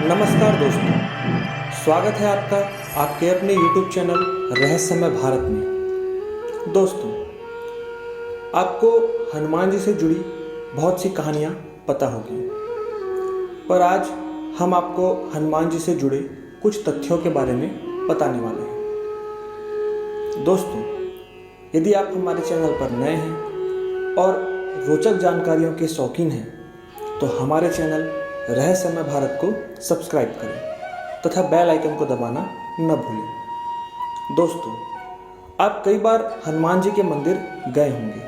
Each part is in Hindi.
नमस्कार दोस्तों, स्वागत है आपका आपके अपने YouTube चैनल रहस्यमय भारत में। दोस्तों, आपको हनुमान जी से जुड़ी बहुत सी कहानियाँ पता होगी, पर आज हम आपको हनुमान जी से जुड़े कुछ तथ्यों के बारे में बताने वाले हैं। दोस्तों, यदि आप हमारे चैनल पर नए हैं और रोचक जानकारियों के शौकीन हैं, तो हमारे चैनल रहस्यमय भारत को सब्सक्राइब करें तथा बेल आइकन को दबाना न भूलें। दोस्तों, आप कई बार हनुमान जी के मंदिर गए होंगे।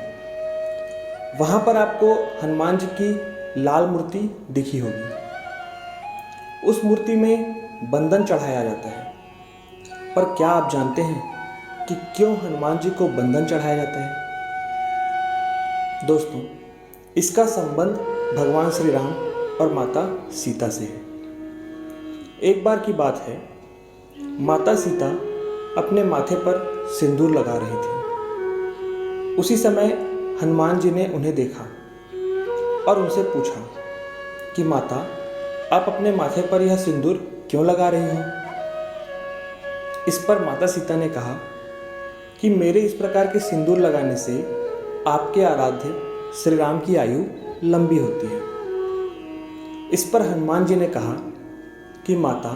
वहाँ पर आपको हनुमान जी की लाल मूर्ति दिखी होगी। उस मूर्ति में बंधन चढ़ाया जाता है। पर क्या आप जानते हैं कि क्यों हनुमान जी को बंधन चढ़ाया जाता है? दोस्तों, इसका संबंध भगवान श्री राम और माता सीता से है। एक बार की बात है, माता सीता अपने माथे पर सिंदूर लगा रही थी। उसी समय हनुमान जी ने उन्हें देखा और उनसे पूछा कि माता, आप अपने माथे पर यह सिंदूर क्यों लगा रही हो? इस पर माता सीता ने कहा कि मेरे इस प्रकार के सिंदूर लगाने से आपके आराध्य श्री राम की आयु लंबी होती है। इस पर हनुमान जी ने कहा कि माता,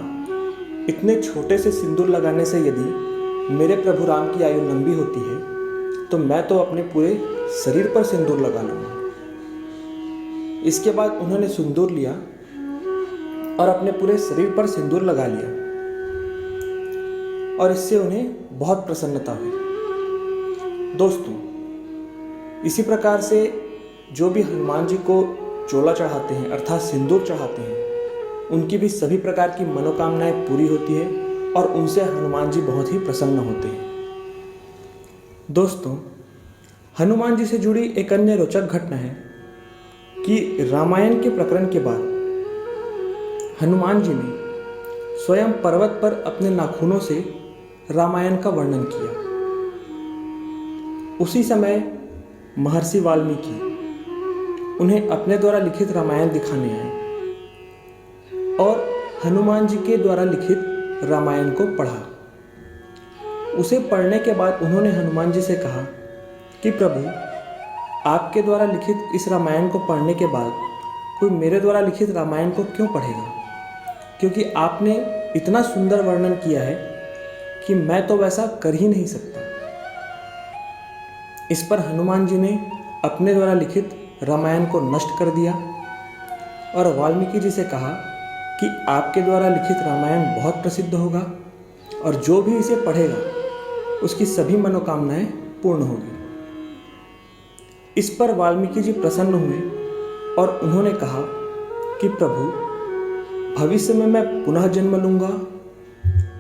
इतने छोटे से सिंदूर लगाने से यदि मेरे प्रभु राम की आयु लंबी होती है, तो मैं तो अपने पूरे शरीर पर सिंदूर लगा लूँगा। इसके बाद उन्होंने सिंदूर लिया और अपने पूरे शरीर पर सिंदूर लगा लिया और इससे उन्हें बहुत प्रसन्नता हुई। दोस्तों, इसी प्रकार से जो भी हनुमान जी को चोला चढ़ाते हैं अर्थात सिंदूर चढ़ाते हैं, उनकी भी सभी प्रकार की मनोकामनाएं पूरी होती है और उनसे हनुमान जी बहुत ही प्रसन्न होते हैं। दोस्तों, हनुमान जी से जुड़ी एक अन्य रोचक घटना है कि रामायण के प्रकरण के बाद हनुमान जी ने स्वयं पर्वत पर अपने नाखूनों से रामायण का वर्णन किया। उसी समय महर्षि वाल्मीकि उन्हें अपने द्वारा लिखित रामायण दिखाने आए और हनुमान जी के द्वारा लिखित रामायण को पढ़ा। उसे पढ़ने के बाद उन्होंने हनुमान जी से कहा कि प्रभु, आपके द्वारा लिखित इस रामायण को पढ़ने के बाद कोई मेरे द्वारा लिखित रामायण को क्यों पढ़ेगा? क्योंकि आपने इतना सुंदर वर्णन किया है कि मैं तो वैसा कर ही नहीं सकता। इस पर हनुमान जी ने अपने द्वारा लिखित रामायण को नष्ट कर दिया और वाल्मीकि जी से कहा कि आपके द्वारा लिखित रामायण बहुत प्रसिद्ध होगा और जो भी इसे पढ़ेगा उसकी सभी मनोकामनाएं पूर्ण होगी। इस पर वाल्मीकि जी प्रसन्न हुए और उन्होंने कहा कि प्रभु, भविष्य में मैं पुनः जन्म लूँगा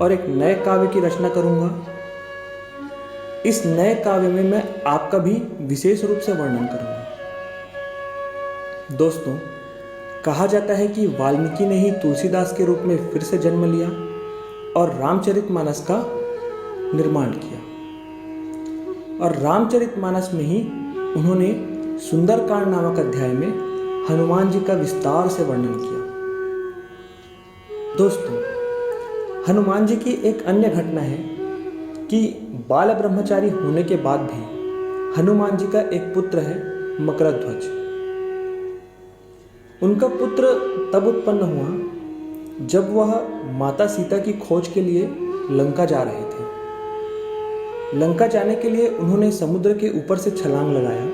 और एक नए काव्य की रचना करूँगा। इस नए काव्य में मैं आपका भी विशेष रूप से वर्णन करूँगा। दोस्तों, कहा जाता है कि वाल्मीकि ने ही तुलसीदास के रूप में फिर से जन्म लिया और रामचरितमानस का निर्माण किया। और रामचरितमानस में ही उन्होंने सुंदरकांड नामक अध्याय में हनुमान जी का विस्तार से वर्णन किया। दोस्तों, हनुमान जी की एक अन्य घटना है कि बाल ब्रह्मचारी होने के बाद भी हनुमान जी का एक पुत्र है, मकरध्वज। उनका पुत्र तब उत्पन्न हुआ जब वह माता सीता की खोज के लिए लंका जा रहे थे। लंका जाने के लिए उन्होंने समुद्र के ऊपर से छलांग लगाया।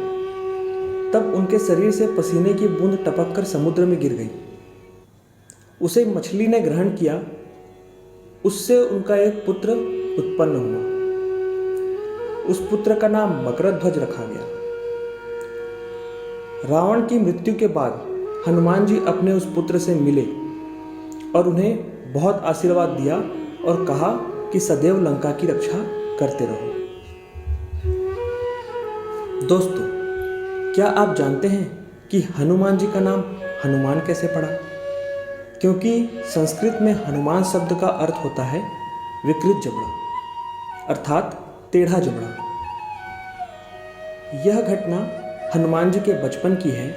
तब उनके शरीर से पसीने की बूंद टपक कर समुद्र में गिर गई। उसे मछली ने ग्रहण किया। उससे उनका एक पुत्र उत्पन्न हुआ। उस पुत्र का नाम मकरध्वज रखा गया। रावण की मृत्यु के बाद हनुमान जी अपने उस पुत्र से मिले और उन्हें बहुत आशीर्वाद दिया और कहा कि सदैव लंका की रक्षा करते रहो। दोस्तों, क्या आप जानते हैं कि हनुमान जी का नाम हनुमान कैसे पड़ा? क्योंकि संस्कृत में हनुमान शब्द का अर्थ होता है विकृत जबड़ा अर्थात टेढ़ा जबड़ा। यह घटना हनुमान जी के बचपन की है,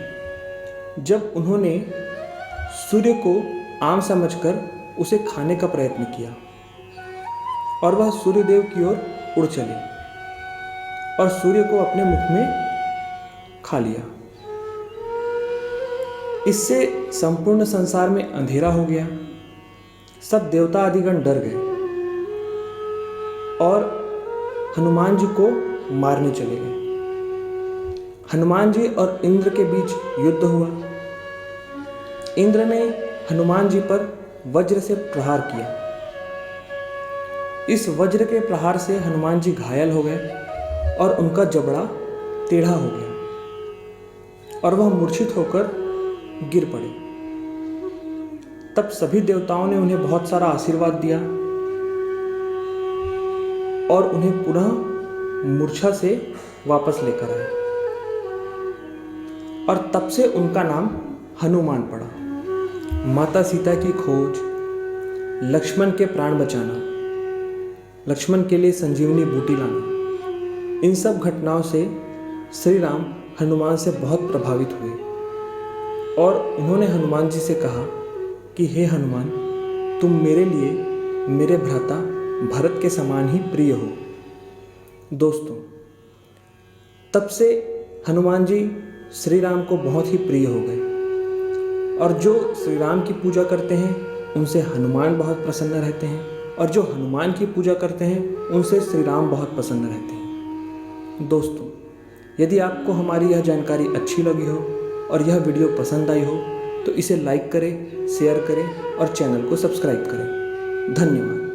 जब उन्होंने सूर्य को आम समझकर उसे खाने का प्रयत्न किया और वह सूर्यदेव की ओर उड़ चले और सूर्य को अपने मुख में खा लिया। इससे संपूर्ण संसार में अंधेरा हो गया। सब देवता आदिगण डर गए और हनुमान जी को मारने चले गए। हनुमान जी और इंद्र के बीच युद्ध हुआ। इंद्र ने हनुमान जी पर वज्र से प्रहार किया। इस वज्र के प्रहार से हनुमान जी घायल हो गए और उनका जबड़ा टेढ़ा हो गया और वह मूर्छित होकर गिर पड़े। तब सभी देवताओं ने उन्हें बहुत सारा आशीर्वाद दिया और उन्हें पुनः मूर्छा से वापस लेकर आए और तब से उनका नाम हनुमान पड़ा। माता सीता की खोज, लक्ष्मण के प्राण बचाना, लक्ष्मण के लिए संजीवनी बूटी लाना, इन सब घटनाओं से श्री राम हनुमान से बहुत प्रभावित हुए और उन्होंने हनुमान जी से कहा कि हे हनुमान, तुम मेरे लिए मेरे भ्राता भरत के समान ही प्रिय हो। दोस्तों, तब से हनुमान जी श्री राम को बहुत ही प्रिय हो गए और जो श्री राम की पूजा करते हैं उनसे हनुमान बहुत प्रसन्न रहते हैं और जो हनुमान की पूजा करते हैं उनसे श्री राम बहुत प्रसन्न रहते हैं। दोस्तों, यदि आपको हमारी यह जानकारी अच्छी लगी हो और यह वीडियो पसंद आई हो तो इसे लाइक करें, शेयर करें और चैनल को सब्सक्राइब करें। धन्यवाद।